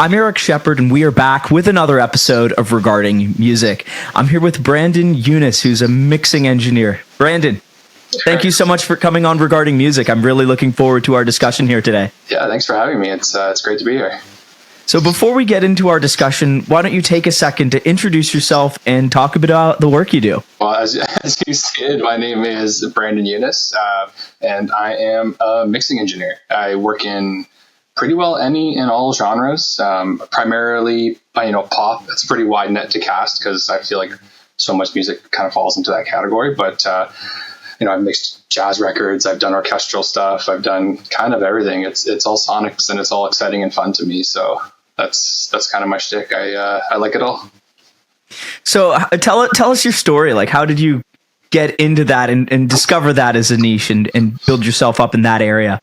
I'm Eric Sheppard, and we are back with another episode of Regarding Music. I'm here with Brandon Unis, who's a mixing engineer. Brandon, thank you so much for coming on Regarding Music. I'm really looking forward to our discussion here today. Yeah, thanks for having me. It's great to be here. So before we get into our discussion, why don't you take a second to introduce yourself and talk a bit about the work you do? Well, as you stated, my name is Brandon Unis, and I am a mixing engineer. I work in pretty well any and all genres, primarily, pop. It's a pretty wide net to cast because I feel like so much music kind of falls into that category. But, I've mixed jazz records. I've done orchestral stuff. I've done kind of everything. It's all sonics and it's all exciting and fun to me. So that's kind of my shtick. I like it all. So tell us your story. Like, how did you get into that and discover that as a niche and build yourself up in that area?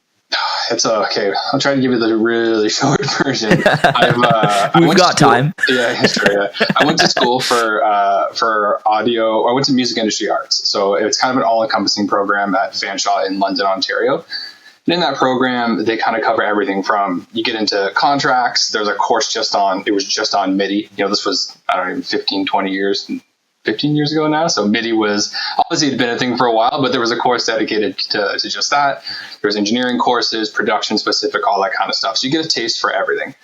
It's okay. I'll try to give you the really short version. We've got time. Yeah, sure. Yeah. I went to school for audio. I went to music industry arts. So it's kind of an all-encompassing program at Fanshawe in London, Ontario. And in that program, they kind of cover everything from you get into contracts. There's a course just on MIDI. This was, 15 years ago now. So MIDI was obviously it'd been a thing for a while, but there was a course dedicated to just that. There was engineering courses, production specific, all that kind of stuff. So you get a taste for everything.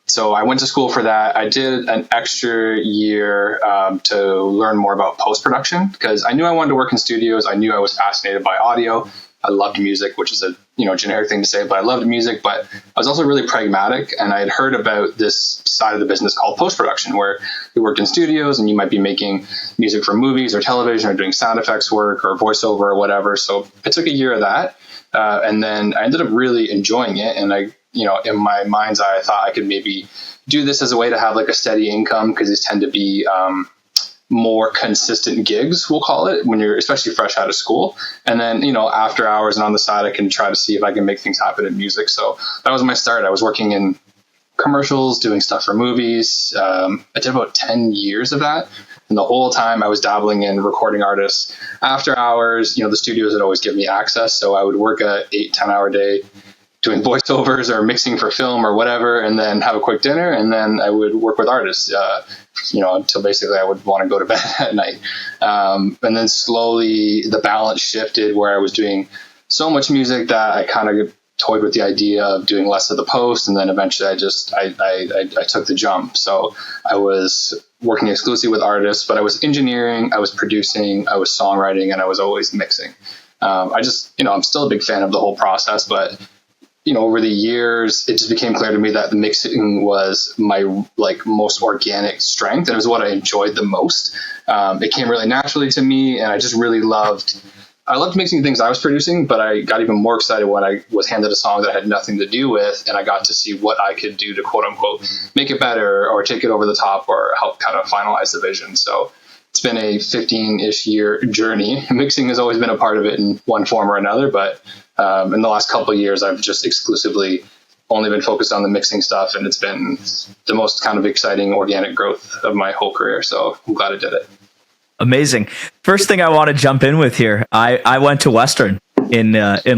So I went to school for that. I did an extra year to learn more about post-production because I knew I wanted to work in studios. I knew I was fascinated by audio. I loved music, which is a generic thing to say, but I loved music. But I was also really pragmatic, and I had heard about this side of the business called post-production, where we worked in studios, and you might be making music for movies or television, or doing sound effects work or voiceover or whatever. So I took a year of that, and then I ended up really enjoying it. And I, in my mind's eye, I thought I could maybe do this as a way to have like a steady income because these tend to be more consistent gigs, we'll call it, when you're especially fresh out of school. And then, after hours and on the side, I can try to see if I can make things happen in music. So that was my start. I was working in commercials, doing stuff for movies. I did about 10 years of that. And the whole time I was dabbling in recording artists after hours. The studios would always give me access. So I would work a 8-10 hour day doing voiceovers or mixing for film or whatever, and then have a quick dinner. And then I would work with artists, until basically I would want to go to bed at night. And then slowly the balance shifted where I was doing so much music that I kind of toyed with the idea of doing less of the post. And then eventually I took the jump. So I was working exclusively with artists, but I was engineering, I was producing, I was songwriting, and I was always mixing. I'm still a big fan of the whole process, but over the years, it just became clear to me that the mixing was my most organic strength, and it was what I enjoyed the most. It came really naturally to me, and I just really loved mixing things I was producing, but I got even more excited when I was handed a song that I had nothing to do with, and I got to see what I could do to quote unquote make it better or take it over the top or help kind of finalize the vision. So it's been a 15-ish year journey. Mixing has always been a part of it in one form or another, but in the last couple of years, I've just exclusively only been focused on the mixing stuff, and it's been the most kind of exciting organic growth of my whole career. So I'm glad I did it. Amazing. First thing I want to jump in with here, I went to Western in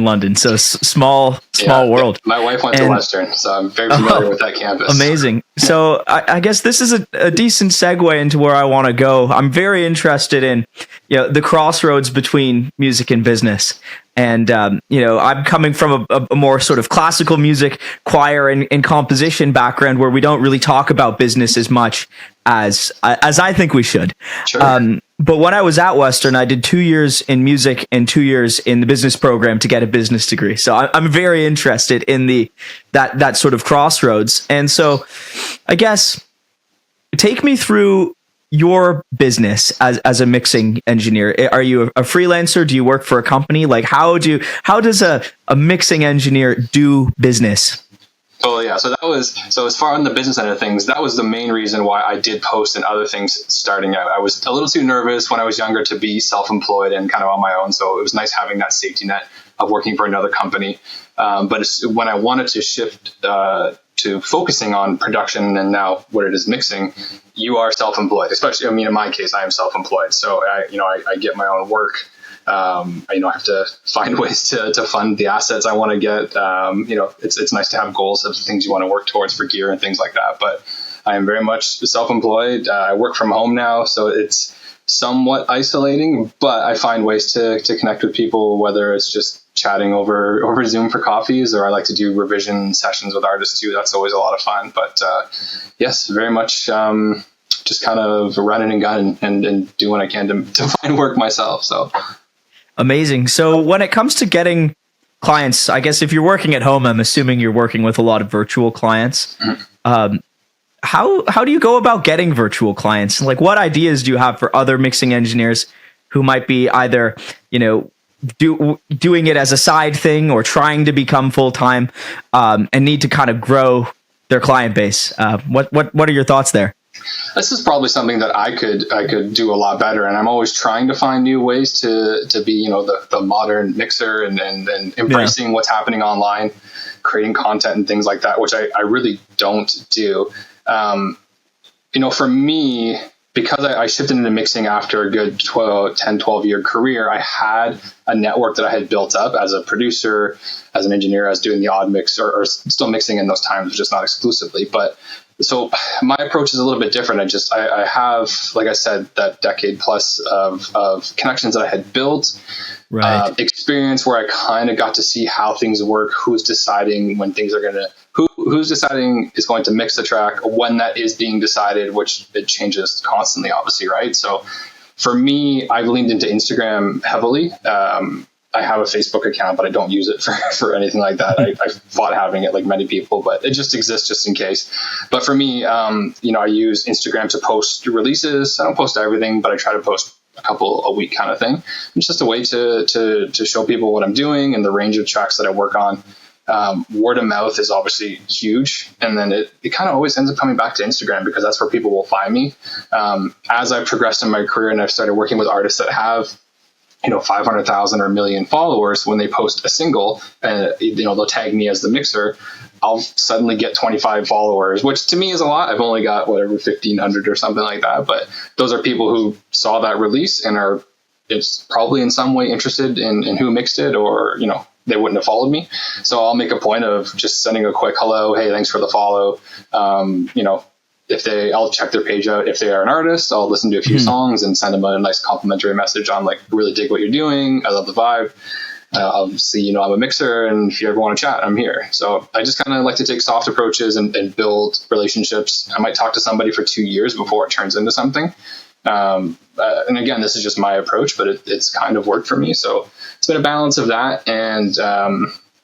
London, so small world. My wife went to Western, so I'm very familiar with that campus. Amazing. So I guess this is a decent segue into where I want to go. I'm very interested in the crossroads between music and business. And, I'm coming from a more sort of classical music, choir and composition background where we don't really talk about business as much as I think we should. Sure. But when I was at Western, I did 2 years in music and 2 years in the business program to get a business degree. So I'm very interested in that sort of crossroads. And so I guess take me through your business as a mixing engineer. Are you a freelancer? Do you work for a company? Like how does a mixing engineer do business? Oh yeah, so as far on the business end of things, that was the main reason why I did post and other things starting out. I was a little too nervous when I was younger to be self-employed and kind of on my own, so it was nice having that safety net of working for another company. But when I wanted to shift to focusing on production and now what it is mixing, you are self-employed. Especially, in my case, I am self-employed, so I get my own work. I have to find ways to fund the assets I want to get. It's nice to have goals of things you want to work towards for gear and things like that. But I am very much self-employed. I work from home now, so it's somewhat isolating, but I find ways to connect with people, whether it's just chatting over Zoom for coffees, or I like to do revision sessions with artists too. That's always a lot of fun. But yes, very much just kind of running and gunning and doing what I can to find work myself. So amazing. So when it comes to getting clients, I guess if you're working at home, I'm assuming you're working with a lot of virtual clients. Mm-hmm. How do you go about getting virtual clients? Like, what ideas do you have for other mixing engineers who might be either, doing it as a side thing or trying to become full-time, and need to kind of grow their client base? What are your thoughts there? This is probably something that I could do a lot better, and I'm always trying to find new ways to be, the modern mixer and embracing what's happening online, creating content and things like that, which I really don't do. For me, because I shifted into mixing after a good 12 year career, I had a network that I had built up as a producer, as an engineer, as doing the odd mix or still mixing in those times, just not exclusively. But so my approach is a little bit different. I have, like I said, that decade plus of connections that I had built, right. Experience where I kind of got to see how things work, who's deciding when things are who's deciding is going to mix the track, when that is being decided, which it changes constantly, obviously, right? So for me, I've leaned into Instagram heavily. I have a Facebook account, but I don't use it for anything like that. I fought having it, like many people, but it just exists just in case. But for me, I use Instagram to post releases. I don't post everything, but I try to post a couple a week kind of thing. It's just a way to show people what I'm doing and the range of tracks that I work on. Word of mouth is obviously huge, and then it kind of always ends up coming back to Instagram because that's where people will find me. As I've progressed in my career and I've started working with artists that have 500,000 or 1 million followers, when they post a single and they'll tag me as the mixer, I'll suddenly get 25 followers, which to me is a lot. I've only got 1,500 or something like that, but those are people who saw that release and it's probably in some way interested in who mixed it, or they wouldn't have followed me. So I'll make a point of just sending a quick hello, hey, thanks for the follow. I'll check their page out. If they are an artist, I'll listen to a few songs and send them a nice complimentary message on really dig what you're doing. I love the vibe. Obviously, I'm a mixer, and if you ever want to chat, I'm here. So I just kind of like to take soft approaches and build relationships. I might talk to somebody for 2 years before it turns into something. And again, this is just my approach, but it's kind of worked for me. So it's been a balance of that. And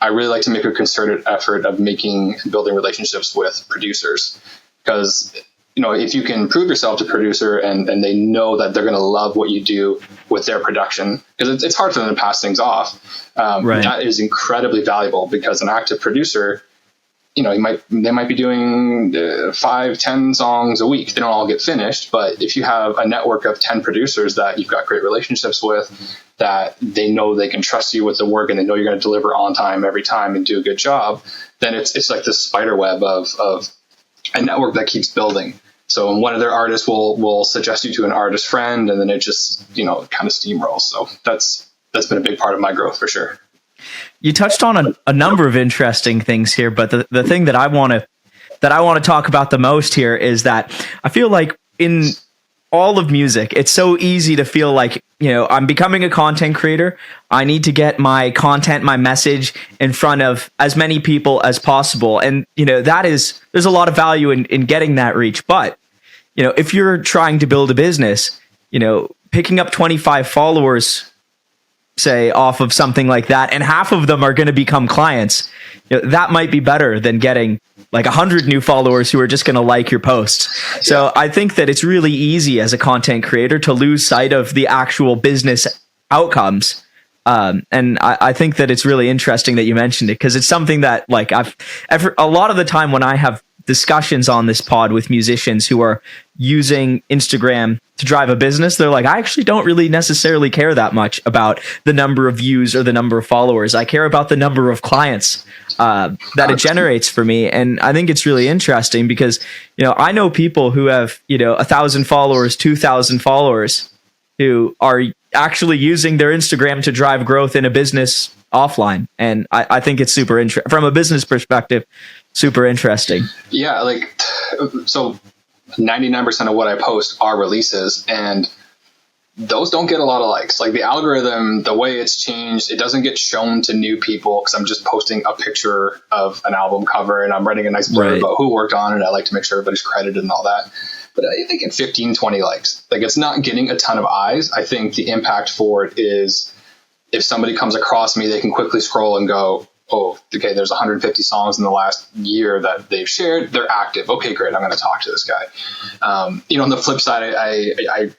I really like to make a concerted effort of making and building relationships with producers. Because, if you can prove yourself to producer and they know that they're going to love what you do with their production, because it's hard for them to pass things off. Right. That is incredibly valuable, because an active producer, they might be doing 5-10 songs a week. They don't all get finished, but if you have a network of 10 producers that you've got great relationships with, that they know they can trust you with the work and they know you're going to deliver on time every time and do a good job, then it's like this spider web of a network that keeps building. So one of their artists will suggest you to an artist friend, and then it just, kind of steamrolls. So that's been a big part of my growth for sure. You touched on a number of interesting things here, but the thing that I want to talk about the most here is that I feel like in all of music, it's so easy to feel like, I'm becoming a content creator. I need to get my content, my message in front of as many people as possible. And, there's a lot of value in getting that reach. But, if you're trying to build a business, picking up 25 followers, say, off of something like that, and half of them are going to become clients, that might be better than getting like 100 new followers who are just going to like your posts. So I think that it's really easy as a content creator to lose sight of the actual business outcomes. And I think that it's really interesting that you mentioned it, because it's something that a lot of the time when I have discussions on this pod with musicians who are using Instagram to drive a business, they're like, I actually don't really necessarily care that much about the number of views or the number of followers. I care about the number of clients that it generates for me. And I think it's really interesting because, I know people who have, 1,000 followers, 2,000 followers, who are actually using their Instagram to drive growth in a business offline. And I think it's super interesting from a business perspective, super interesting. Yeah. Like, so 99% of what I post are releases, and those don't get a lot of likes. Like the algorithm, the way it's changed, it doesn't get shown to new people because I'm just posting a picture of an album cover and I'm writing a nice blurb about who worked on it. I like to make sure everybody's credited and all that. But I think at 15, 20 likes, like it's not getting a ton of eyes. I think the impact for it is if somebody comes across me, they can quickly scroll and go, oh, okay, there's 150 songs in the last year that they've shared. They're active. Okay, great. I'm going to talk to this guy. On the flip side, I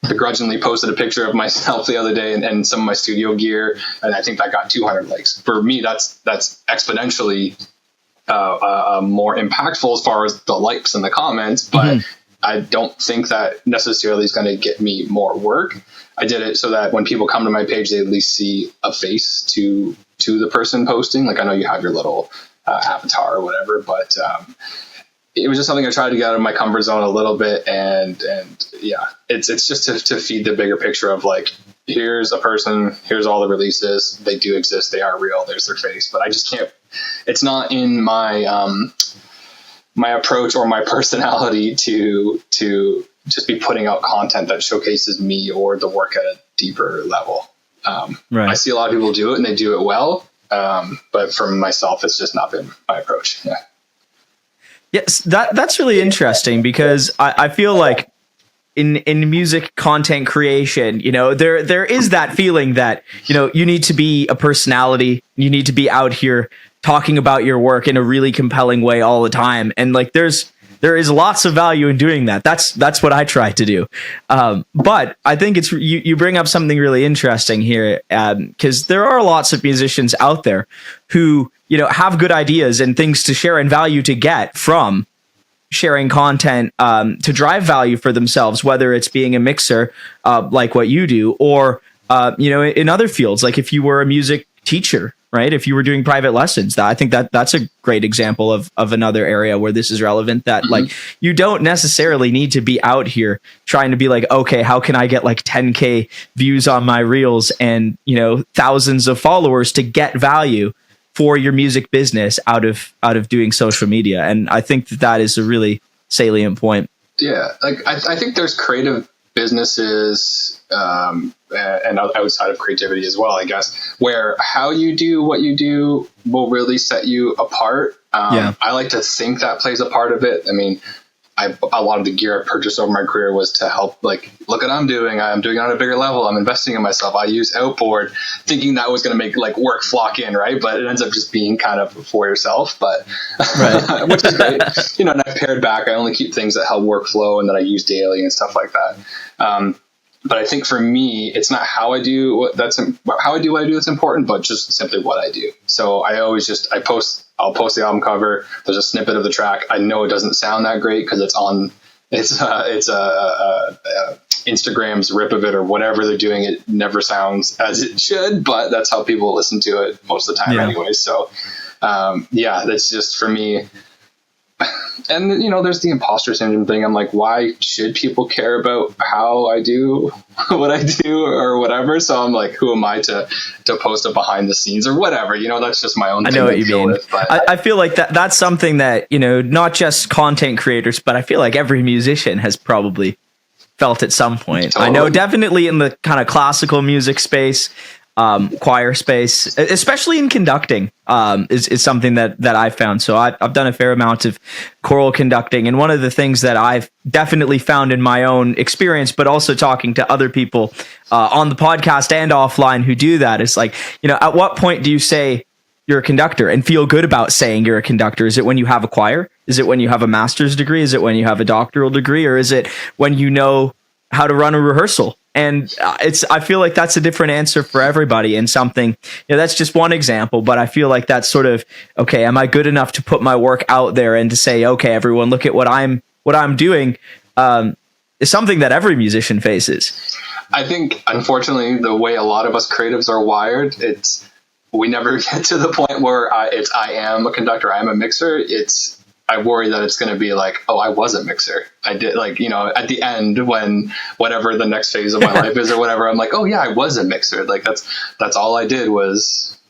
begrudgingly posted a picture of myself the other day and some of my studio gear, and I think that got 200 likes. For me, that's exponentially more impactful as far as the likes and the comments, but I don't think that necessarily is going to get me more work. I did it so that when people come to my page, they at least see a face to the person posting. Like I know you have your little avatar or whatever, but it was just something I tried to get out of my comfort zone a little bit. And yeah, it's just to feed the bigger picture of like, here's a person, here's all the releases. They do exist. They are real. There's their face, but I just can't, it's not in my, my approach or my personality to just be putting out content that showcases me or the work at a deeper level. I see a lot of people do it and they do it well. But for myself, it's just not been my approach. Yeah. Yes, that's really interesting because I feel like in music content creation, there is that feeling that, you need to be a personality. You need to be out here talking about your work in a really compelling way all the time. And like, there is lots of value in doing that. That's what I try to do. But I think it's, you bring up something really interesting here, because there are lots of musicians out there who, have good ideas and things to share and value to get from sharing content, to drive value for themselves, whether it's being a mixer, like what you do, or, in other fields, like if you were a music teacher, right? If you were doing private lessons, I think that's a great example of another area where this is relevant, that like, you don't necessarily need to be out here trying to be like, okay, how can I get like 10K views on my reels and, thousands of followers to get value for your music business out of doing social media. And I think that is a really salient point. Yeah. Like I think there's creative businesses, and outside of creativity as well, I guess, where how you do what you do will really set you apart. I like to think that plays a part of it. I mean, a lot of the gear I purchased over my career was to help, like, look what I'm doing. I'm doing it on a bigger level. I'm investing in myself. I use Outboard thinking that was going to make like work flock in, right? But it ends up just being kind of for yourself, but which is great. And I've pared back. I only keep things that help workflow and that I use daily and stuff like that. But I think for me, it's not how I do what I do that's important, but just simply what I do. So I'll post the album cover. There's a snippet of the track. I know it doesn't sound that great because it's Instagram's rip of it or whatever they're doing. It never sounds as it should, but that's how people listen to it most of the time anyway. So, that's just for me. And, there's the imposter syndrome thing. I'm like, why should people care about how I do what I do or whatever? So I'm like, who am I to post a behind the scenes or whatever? That's just my own thing. I know what you mean. With, but I feel like that's something that, not just content creators, but I feel like every musician has probably felt at some point. Totally. I know definitely in the kind of classical music space, choir space, especially in conducting, is something that I've found. So I've done a fair amount of choral conducting. And one of the things that I've definitely found in my own experience, but also talking to other people on the podcast and offline who do that, is like, at what point do you say you're a conductor and feel good about saying you're a conductor? Is it when you have a choir? Is it when you have a master's degree? Is it when you have a doctoral degree? Or is it when you know how to run a rehearsal? And I feel like that's a different answer for everybody, and something, that's just one example, but I feel like that's sort of, okay, am I good enough to put my work out there and to say, okay, everyone, look at what I'm doing, is something that every musician faces. I think, unfortunately, the way a lot of us creatives are wired, we never get to the point where I am a conductor, I am a mixer. I worry that it's going to be like, oh, I was a mixer. I did, like, at the end, when whatever the next phase of my life is or whatever, I'm like, oh yeah, I was a mixer. Like that's all I did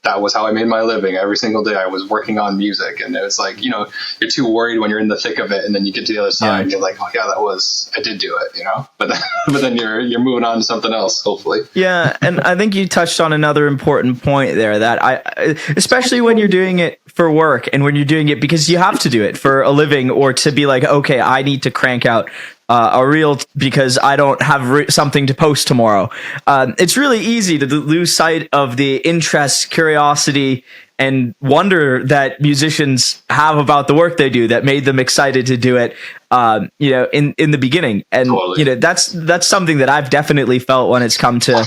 that was how I made my living. Every single day I was working on music. And it was like, you're too worried when you're in the thick of it. And then you get to the other side and you're like, oh yeah, I did do it, but then you're moving on to something else, hopefully. Yeah. And I think you touched on another important point there, that especially when you're doing it for work and when you're doing it because you have to do it for a living, or to be like, okay, I need to crank out a reel because I don't have something to post tomorrow. It's really easy to lose sight of the interest, curiosity, and wonder that musicians have about the work they do that made them excited to do it, in the beginning. And, totally. that's something that I've definitely felt when it's come to,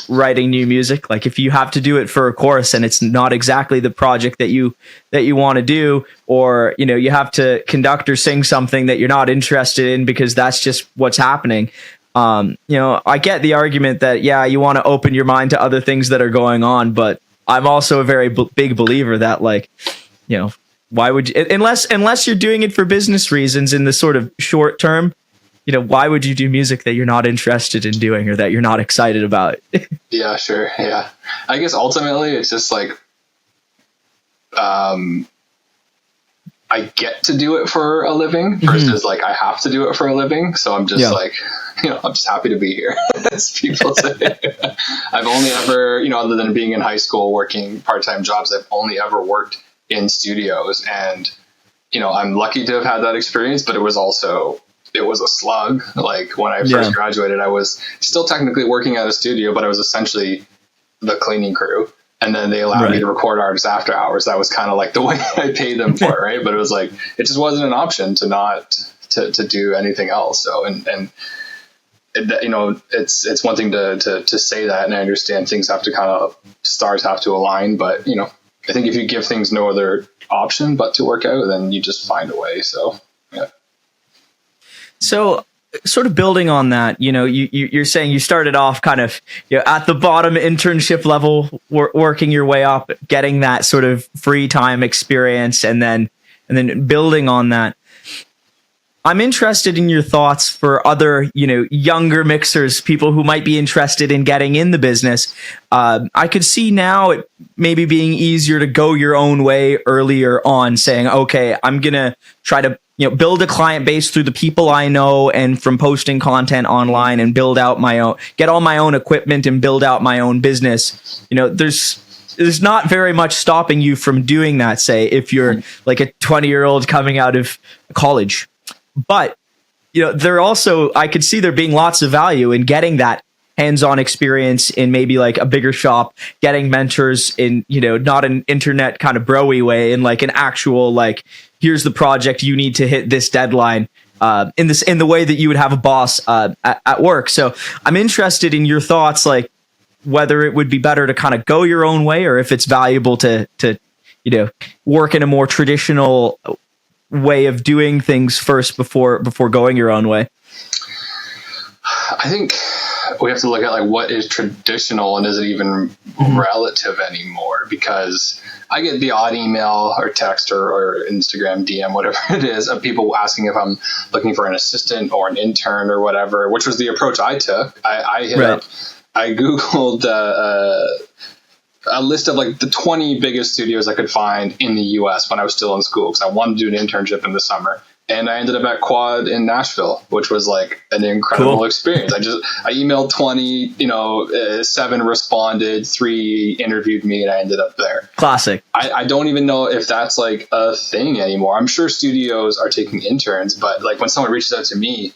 writing new music. Like if you have to do it for a chorus and it's not exactly the project that you want to do, or, you have to conduct or sing something that you're not interested in because that's just what's happening. I get the argument that, yeah, you want to open your mind to other things that are going on, but I'm also a very big believer that, like, why would you, unless you're doing it for business reasons in the sort of short term, why would you do music that you're not interested in doing or that you're not excited about? Yeah, sure. Yeah. I guess ultimately it's just like, I get to do it for a living versus like I have to do it for a living. So I'm just like, I'm just happy to be here, as people say. I've only ever, other than being in high school working part-time jobs, I've only ever worked in studios. And, I'm lucky to have had that experience, but it was a slug. Like when I first graduated, I was still technically working at a studio, but I was essentially the cleaning crew. And then they allowed me to record artists after hours. That was kind of like the way I paid them for it, right? But it was like, it just wasn't an option to do anything else. So, it's one thing to say that, and I understand things have to stars have to align, but I think if you give things no other option but to work out, then you just find a way. So, yeah. So, sort of building on that, you're saying you started off kind of at the bottom internship level, working your way up, getting that sort of free time experience, and then building on that. I'm interested in your thoughts for other, younger mixers, people who might be interested in getting in the business. I could see now it maybe being easier to go your own way earlier on, saying, okay, I'm going to try to build a client base through the people I know and from posting content online, and build out get all my own equipment and build out my own business. There's not very much stopping you from doing that, say, if you're like a 20-year-old coming out of college. But, I could see there being lots of value in getting that hands-on experience in maybe like a bigger shop, getting mentors in, not an internet kind of bro-y way, in like an actual, like, here's the project, you need to hit this deadline, in the way that you would have a boss at work. So I'm interested in your thoughts, like whether it would be better to kind of go your own way, or if it's valuable to work in a more traditional way of doing things first before going your own way. I think we have to look at like what is traditional and is it even relative anymore, because I get the odd email or text or Instagram DM, whatever it is, of people asking if I'm looking for an assistant or an intern or whatever, which was the approach I took. I Googled a list of like the 20 biggest studios I could find in the US when I was still in school, because I wanted to do an internship in the summer. And I ended up at Quad in Nashville, which was like an incredible experience. I emailed 20, 7 responded, 3 interviewed me, and I ended up there. Classic. I don't even know if that's like a thing anymore. I'm sure studios are taking interns, but like when someone reaches out to me,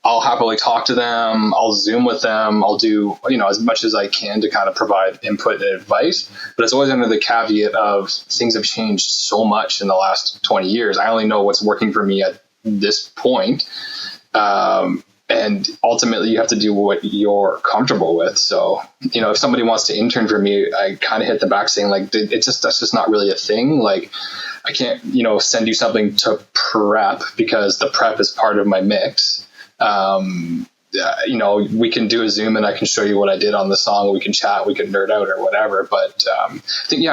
I'll happily talk to them. I'll Zoom with them. I'll do, as much as I can to kind of provide input and advice. But it's always under the caveat of things have changed so much in the last 20 years. I only know what's working for me at this point. And ultimately, you have to do what you're comfortable with. So, if somebody wants to intern for me, I kind of hit the back saying, like, that's just not really a thing. Like, I can't, send you something to prep, because the prep is part of my mix. we can do a Zoom and I can show you what I did on the song. We can chat, we can nerd out or whatever. But I think,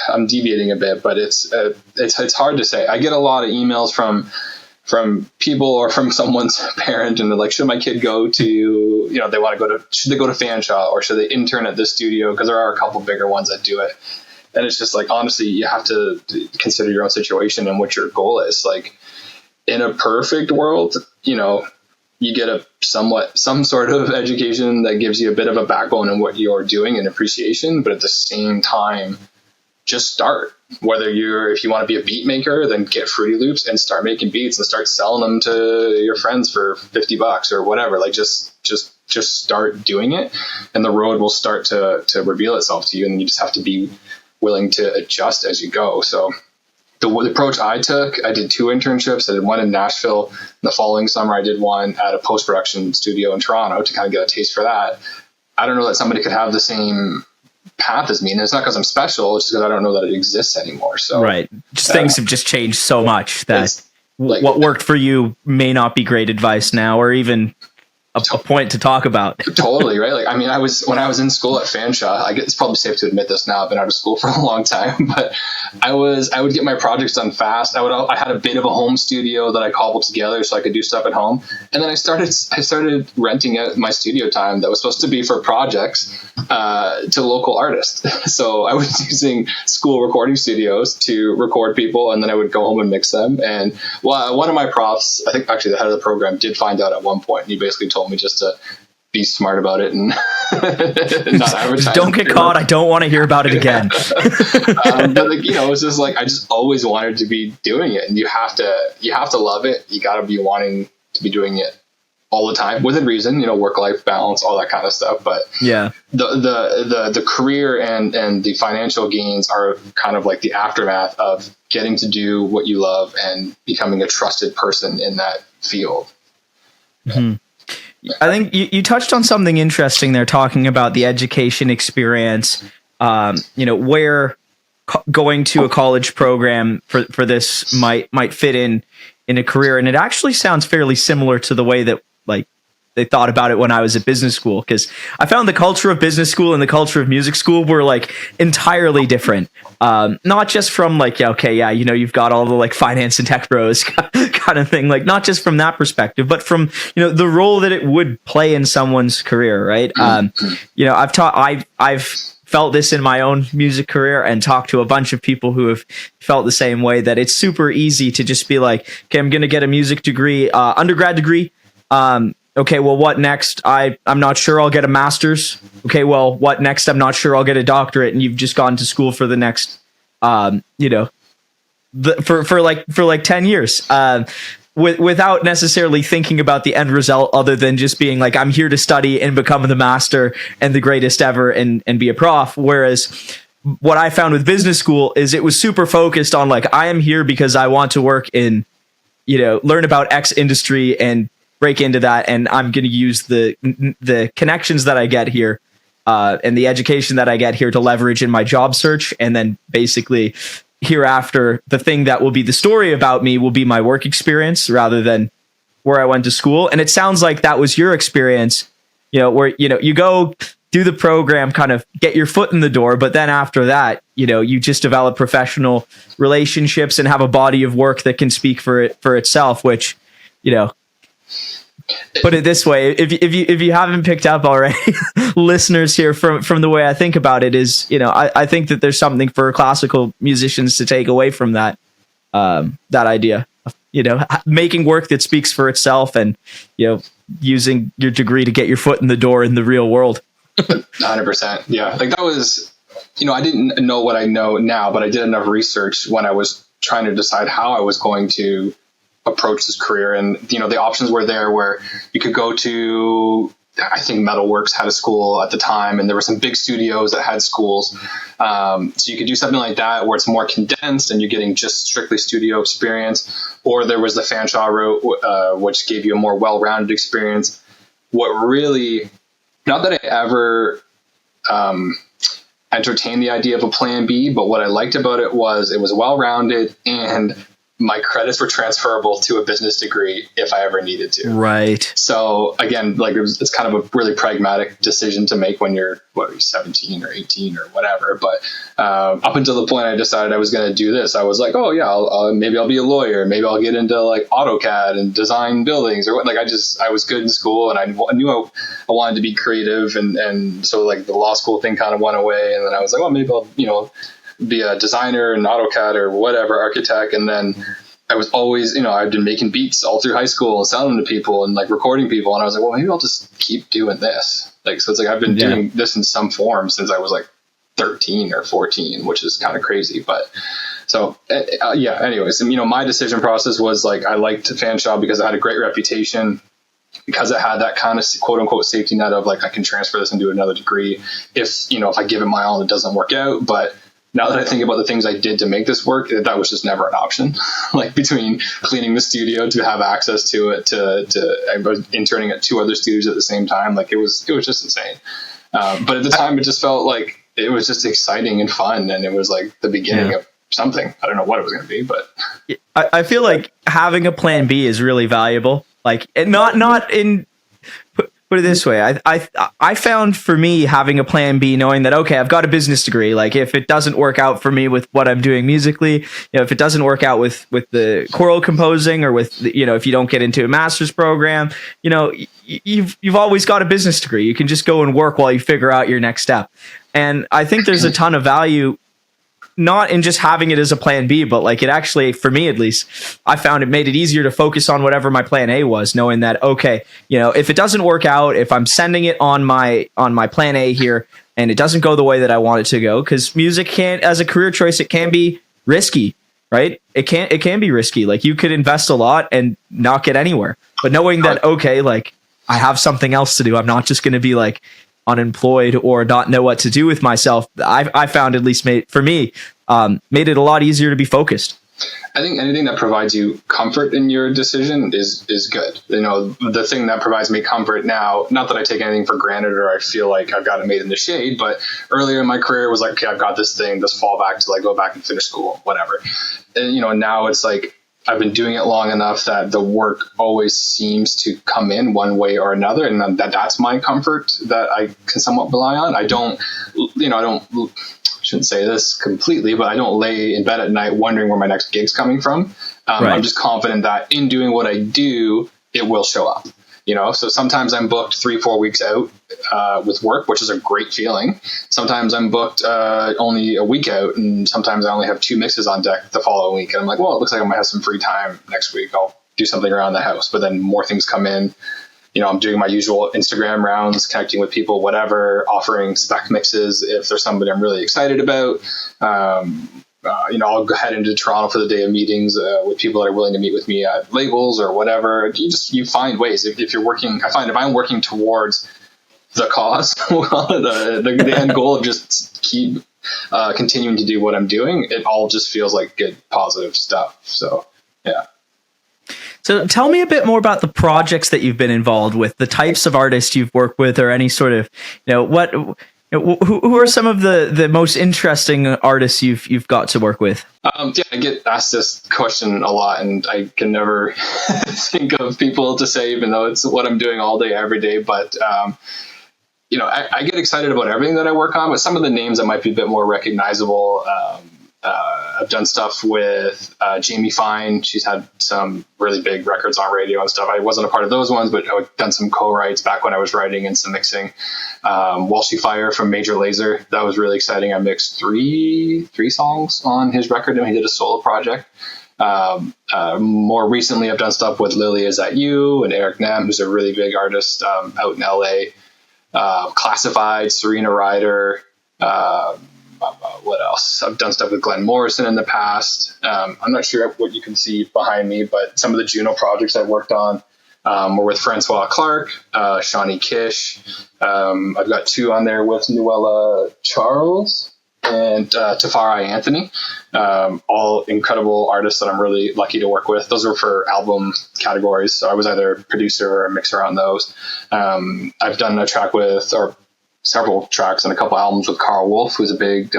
I'm deviating a bit, but it's hard to say. I get a lot of emails from people or from someone's parent, and they're like, should my kid go to, should they go to Fanshawe or should they intern at this studio? Because there are a couple bigger ones that do it. And it's just like, honestly, you have to consider your own situation and what your goal is. Like, in a perfect world, you get some sort of education that gives you a bit of a backbone in what you're doing and appreciation, but at the same time, just start. If you want to be a beat maker, then get Fruity Loops and start making beats and start selling them to your friends for $50 or whatever. Like, just start doing it, and the road will start to reveal itself to you, and you just have to be willing to adjust as you go. So the approach I took, I did 2 internships. I did one in Nashville. The following summer, I did one at a post-production studio in Toronto to kind of get a taste for that. I don't know that somebody could have the same path as me. And it's not because I'm special. It's just because I don't know that it exists anymore. So right. Just things have just changed so much that what worked for you may not be great advice now, or even a point to talk about. Totally, right? Like, I mean, when I was in school at Fanshawe, it's probably safe to admit this now, I've been out of school for a long time, but I would get my projects done fast. I had a bit of a home studio that I cobbled together so I could do stuff at home. And then I started renting out my studio time that was supposed to be for projects to local artists. So I was using school recording studios to record people, and then I would go home and mix them. And one of my profs, I think actually the head of the program, did find out at one point, and he basically told me just to be smart about it and not advertise. Don't get caught. I don't want to hear about it again. But it's just like, I just always wanted to be doing it, and you have to love it. You got to be wanting to be doing it all the time within reason, work-life balance, all that kind of stuff. But yeah, the career and the financial gains are kind of like the aftermath of getting to do what you love and becoming a trusted person in that field. Mm-hmm. I think you touched on something interesting there, talking about the education experience, where going to a college program for this might fit in a career. And it actually sounds fairly similar to the way that they thought about it when I was at business school, because I found the culture of business school and the culture of music school were entirely different. Not just from you've got all the finance and tech bros kind of thing, not just from that perspective, but from, the role that it would play in someone's career. Right. I've felt this in my own music career and talked to a bunch of people who have felt the same way, that it's super easy to just be like, okay, I'm going to get a music degree, undergrad degree. Okay, well, what next? I'm not sure. I'll get a master's. Okay, well, what next? I'm not sure. I'll get a doctorate. And you've just gone to school for the next, for 10 years, without necessarily thinking about the end result, other than just being like, I'm here to study and become the master and the greatest ever and be a prof. Whereas what I found with business school is it was super focused on I am here because I want to work in, learn about X industry and break into that, and I'm going to use the connections that I get here and the education that I get here to leverage in my job search, and then basically hereafter the thing that will be the story about me will be my work experience rather than where I went to school. And it sounds like that was your experience, where you go do the program, kind of get your foot in the door, but then after that, you just develop professional relationships and have a body of work that can speak for itself, which put it this way, if you haven't picked up already, listeners here, from the way I think about it is, I think that there's something for classical musicians to take away from that idea of, making work that speaks for itself and, using your degree to get your foot in the door in the real world. 100%. Yeah. That was, I didn't know what I know now, but I did enough research when I was trying to decide how I was going to approach this career. And, the options were there where you could go to, I think Metalworks had a school at the time, and there were some big studios that had schools. So you could do something like that where it's more condensed and you're getting just strictly studio experience. Or there was the Fanshawe route, which gave you a more well-rounded experience. What really, not that I ever entertained the idea of a plan B, but what I liked about it was well-rounded, and my credits were transferable to a business degree if I ever needed to. Right. So again, like it's kind of a really pragmatic decision to make when you're 17 or 18 or whatever. But up until the point I decided I was going to do this, I was like, oh yeah, maybe I'll be a lawyer. Maybe I'll get into like AutoCAD and design buildings or what. Like I was good in school, and I knew I wanted to be creative, and so like the law school thing kind of went away, and then I was like, well, maybe I'll be a designer in AutoCAD or whatever, architect. And then I was always, I've been making beats all through high school and selling them to people and like recording people. And I was like, well, maybe I'll just keep doing this. Like, so it's like, I've been doing this in some form since I was like 13 or 14, which is kind of crazy. But so, anyways, and, my decision process was like, I liked Fanshawe because it had a great reputation, because it had that kind of quote unquote safety net of like, I can transfer this and do another degree if I give it my all and it doesn't work out. But now that I think about the things I did to make this work, that was just never an option. Like between cleaning the studio to have access to it, I was interning at 2 other studios at the same time. Like it was just insane. But at the time, it just felt like it was just exciting and fun, and it was like the beginning of something. I don't know what it was going to be, but I feel like having a plan B is really valuable. Like not in. Put it this way, I found for me having a plan B, knowing that, okay, I've got a business degree. Like if it doesn't work out for me with what I'm doing musically, if it doesn't work out with the choral composing, or with, if you don't get into a master's program, you've always got a business degree. You can just go and work while you figure out your next step. And I think there's a ton of value not in just having it as a plan B, but like it actually, for me at least, I found it made it easier to focus on whatever my plan A was, knowing that, okay, if it doesn't work out, if I'm sending it on my plan A here and it doesn't go the way that I want it to go, because music can't, as a career choice, it can be risky, right? It can be risky. Like you could invest a lot and not get anywhere, but knowing that, okay, like I have something else to do. I'm not just going to be like unemployed or not know what to do with myself. I found, at least made it a lot easier to be focused. I think anything that provides you comfort in your decision is good. The thing that provides me comfort now, not that I take anything for granted or I feel like I've got it made in the shade, but earlier in my career was like, okay, I've got this thing, this fallback to like go back and finish school, whatever. And now it's like, I've been doing it long enough that the work always seems to come in one way or another. And that's my comfort that I can somewhat rely on. I shouldn't say this completely, but I don't lay in bed at night wondering where my next gig's coming from. Right. I'm just confident that in doing what I do, it will show up. So sometimes I'm booked 3-4 weeks out with work, which is a great feeling. Sometimes I'm booked only a week out, and sometimes I only have 2 mixes on deck the following week. And I'm like, well, it looks like I might have some free time next week. I'll do something around the house. But then more things come in. I'm doing my usual Instagram rounds, connecting with people, whatever, offering spec mixes if there's somebody I'm really excited about. I'll go head into Toronto for the day of meetings with people that are willing to meet with me at labels or whatever. You find ways. If you're working, I find if I'm working towards the cause, the end goal of just keep continuing to do what I'm doing, it all just feels like good, positive stuff. So, yeah. So tell me a bit more about the projects that you've been involved with, the types of artists you've worked with, or any sort of, who are some of the most interesting artists you've got to work with? I get asked this question a lot, and I can never think of people to say, even though it's what I'm doing all day, every day. But, I get excited about everything that I work on, but some of the names that might be a bit more recognizable, I've done stuff with Jamie Fine. She's had some really big records on radio and stuff. I wasn't a part of those ones, but I've done some co-writes back when I was writing and some mixing. Walshy Fire from Major Lazer. That was really exciting. I mixed three songs on his record, and he did a solo project. More recently, I've done stuff with Lily Is That You and Eric Nam, who's a really big artist out in LA. Classified, Serena Ryder. What else? I've done stuff with Glenn Morrison in the past. I'm not sure what you can see behind me, but some of the Juno projects I've worked on were with Francois Clark, Shawnee Kish. I've got 2 on there with Nuella Charles and Tafari Anthony. All incredible artists that I'm really lucky to work with. Those were for album categories, so I was either a producer or a mixer on those. I've done a track with, or several tracks and a couple albums with Carl Wolf, who's a big,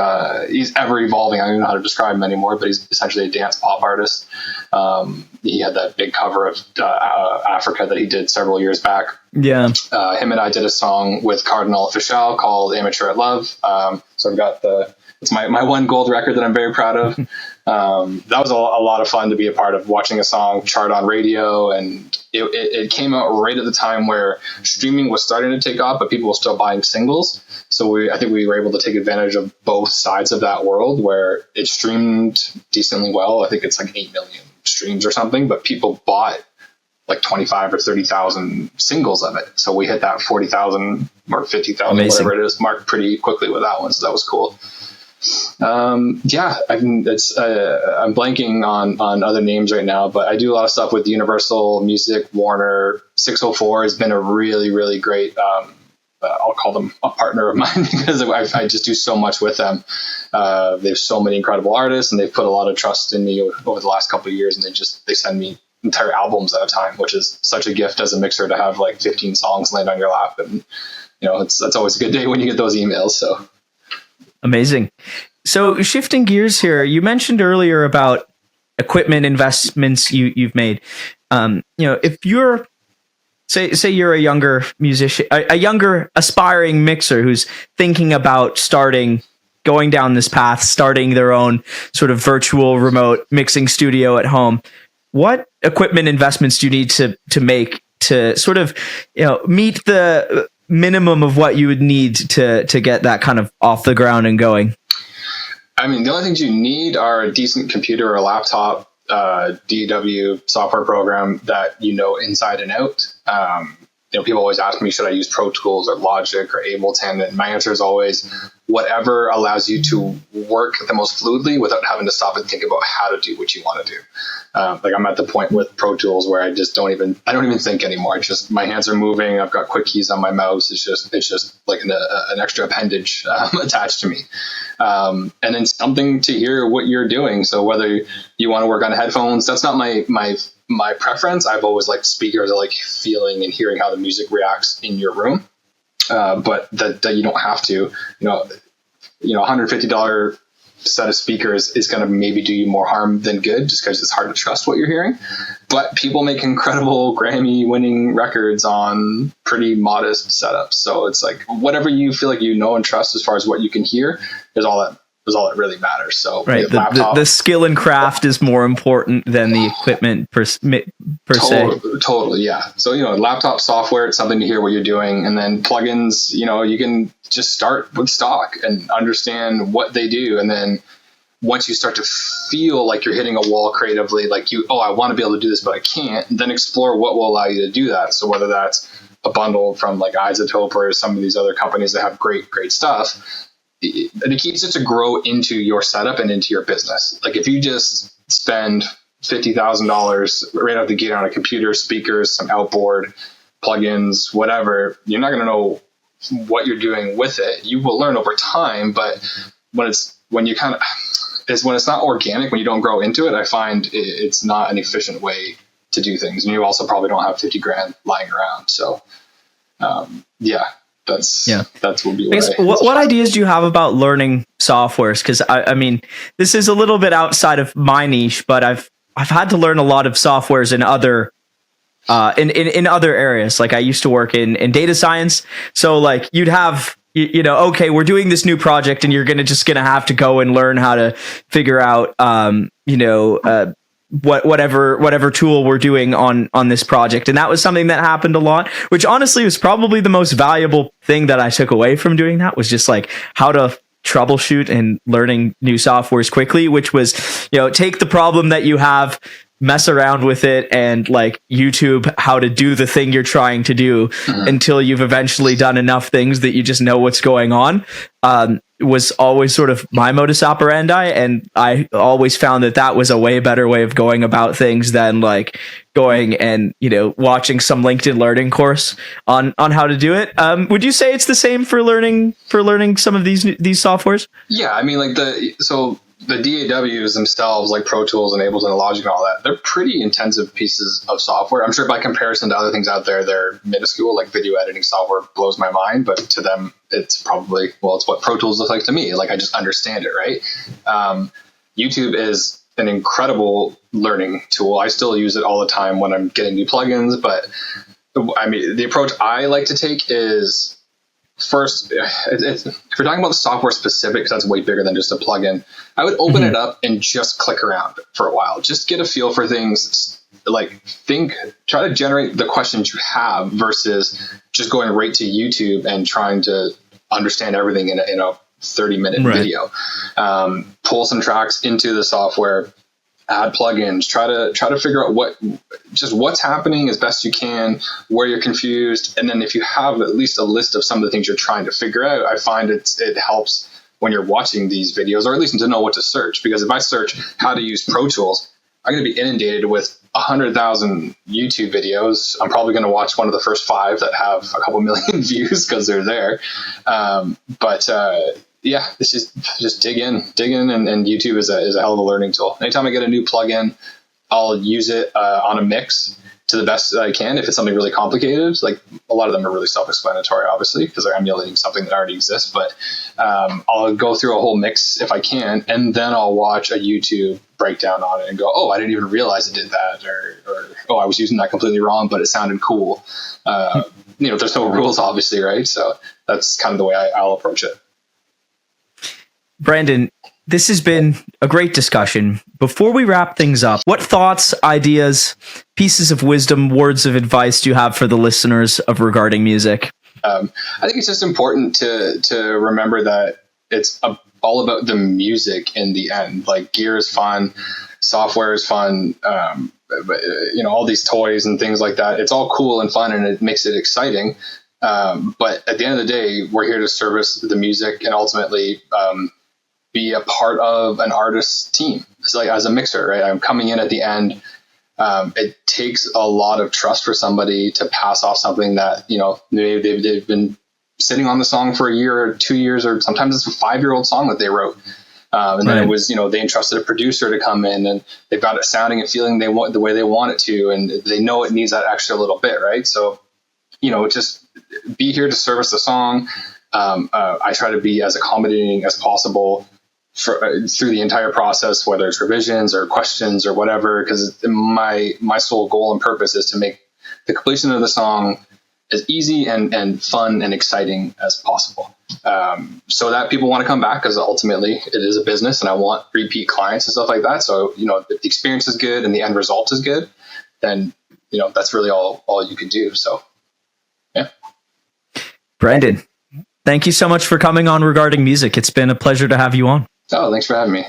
he's ever evolving. I don't even know how to describe him anymore, but he's essentially a dance pop artist. He had that big cover of Africa that he did several years back. Yeah. Him and I did a song with Cardinal Official called Amateur at Love. So I've got it's my one gold record that I'm very proud of. That was a lot of fun to be a part of, watching a song chart on radio. And it came out right at the time where streaming was starting to take off, but people were still buying singles. So I think we were able to take advantage of both sides of that world, where it streamed decently well. I think it's like 8 million streams or something, but people bought like 25 or 30,000 singles of it. So we hit that 40,000 or 50,000, whatever it is, mark pretty quickly with that one. So that was cool. I'm blanking on other names right now, but I do a lot of stuff with Universal Music, Warner. 604 has been a really, really great, I'll call them a partner of mine, because I just do so much with them. They have so many incredible artists, and they've put a lot of trust in me over the last couple of years, and they send me entire albums at a time, which is such a gift as a mixer to have like 15 songs land on your lap. And that's always a good day when you get those emails. So amazing. So shifting gears here, you mentioned earlier about equipment investments you've made. If you're say you're a younger musician, a younger aspiring mixer who's thinking about going down this path, starting their own sort of virtual remote mixing studio at home, what equipment investments do you need to make to sort of meet the minimum of what you would need to get that kind of off the ground and going? I mean, the only things you need are a decent computer or a laptop, DAW software program that inside and out. People always ask me, should I use Pro Tools or Logic or Ableton? And my answer is always whatever allows you to work the most fluidly without having to stop and think about how to do what you want to do. Like I'm at the point with Pro Tools where I don't even think anymore. It's just my hands are moving. I've got quick keys on my mouse. It's just like an extra appendage attached to me. And then something to hear what you're doing. So whether you want to work on headphones, that's not my preference. I've always liked speakers. I like feeling and hearing how the music reacts in your room. But that you don't have to, $150 set of speakers is going to maybe do you more harm than good, just because it's hard to trust what you're hearing. But people make incredible Grammy winning records on pretty modest setups. So it's like whatever you feel like and trust as far as what you can hear is all that really matters. So right, the skill and craft is more important than the equipment per se. Totally, yeah. So laptop software, it's something to hear what you're doing, and then plugins. You can just start with stock and understand what they do, and then once you start to feel like you're hitting a wall creatively, like I want to be able to do this, but I can't, then explore what will allow you to do that. So whether that's a bundle from like Isotope or some of these other companies that have great stuff. And it keeps it to grow into your setup and into your business. Like if you just spend $50,000 right out the gate on a computer, speakers, some outboard, plugins, whatever, you're not going to know what you're doing with it. You will learn over time, but when it's not organic, when you don't grow into it, I find it's not an efficient way to do things. And you also probably don't have 50 grand lying around. So, That's what ideas do you have about learning softwares? Because I mean, this is a little bit outside of my niche, but I've had to learn a lot of softwares in other in other areas. Like I used to work in data science, so like you'd have okay, we're doing this new project, and you're just gonna have to go and learn how to figure out whatever tool we're doing on this project. And that was something that happened a lot, which honestly was probably the most valuable thing that I took away from doing that, was just like how to troubleshoot and learning new softwares quickly, which was, take the problem that you have, mess around with it, and like YouTube how to do the thing you're trying to do until you've eventually done enough things that you just know what's going on. Was always sort of my modus operandi, and I always found that was a way better way of going about things than like going and watching some LinkedIn learning course on how to do it. Would you say it's the same for learning some of these softwares? Yeah, I mean, like the DAWs themselves, like Pro Tools and Ableton and Logic and all that, they're pretty intensive pieces of software. I'm sure by comparison to other things out there, they're minuscule. Like video editing software blows my mind, but to them, it's probably, well, it's what Pro Tools looks like to me. Like I just understand it, right? YouTube is an incredible learning tool. I still use it all the time when I'm getting new plugins, but I mean, the approach I like to take is first, if we're talking about the software specific, because that's way bigger than just a plugin, I would open it up and just click around for a while. Just get a feel for things. Like try to generate the questions you have versus just going right to YouTube and trying to understand everything in a 30-minute video. Pull some tracks into the software, add plugins, try to figure out what's happening as best you can, where you're confused. And then if you have at least a list of some of the things you're trying to figure out, I find it helps when you're watching these videos, or at least to know what to search. Because if I search how to use Pro Tools, I'm going to be inundated with 100,000 YouTube videos. I'm probably going to watch one of the first 5 that have a couple million views because they're there. Yeah, this is just dig in, and YouTube is a hell of a learning tool. Anytime I get a new plugin, I'll use it on a mix to the best that I can. If it's something really complicated, like a lot of them are really self-explanatory, obviously, because they're emulating something that already exists. But I'll go through a whole mix if I can, and then I'll watch a YouTube breakdown on it and go, oh, I didn't even realize it did that, or oh, I was using that completely wrong, but it sounded cool. There's no rules, obviously, right? So that's kind of the way I'll approach it. Brandon, this has been a great discussion. Before we wrap things up, what thoughts, ideas, pieces of wisdom, words of advice do you have for the listeners regarding music? I think it's just important to remember that it's all about the music in the end. Like gear is fun, software is fun, all these toys and things like that. It's all cool and fun, and it makes it exciting. But at the end of the day, we're here to service the music and ultimately be a part of an artist's team. It's like as a mixer, right? I'm coming in at the end. It takes a lot of trust for somebody to pass off something that, they've been sitting on the song for a year or 2 years, or sometimes it's a 5-year-old song that they wrote. And then it was, they entrusted a producer to come in, and they've got it sounding and feeling the way they want it to, and they know it needs that extra little bit, right? So, just be here to service the song. I try to be as accommodating as possible through the entire process, whether it's revisions or questions or whatever, because my sole goal and purpose is to make the completion of the song as easy and fun and exciting as possible, so that people want to come back, because ultimately it is a business and I want repeat clients and stuff like that. So, if the experience is good and the end result is good, then, that's really all you can do. So, yeah. Brandon, thank you so much for coming on Regarding Music. It's been a pleasure to have you on. Oh, thanks for having me.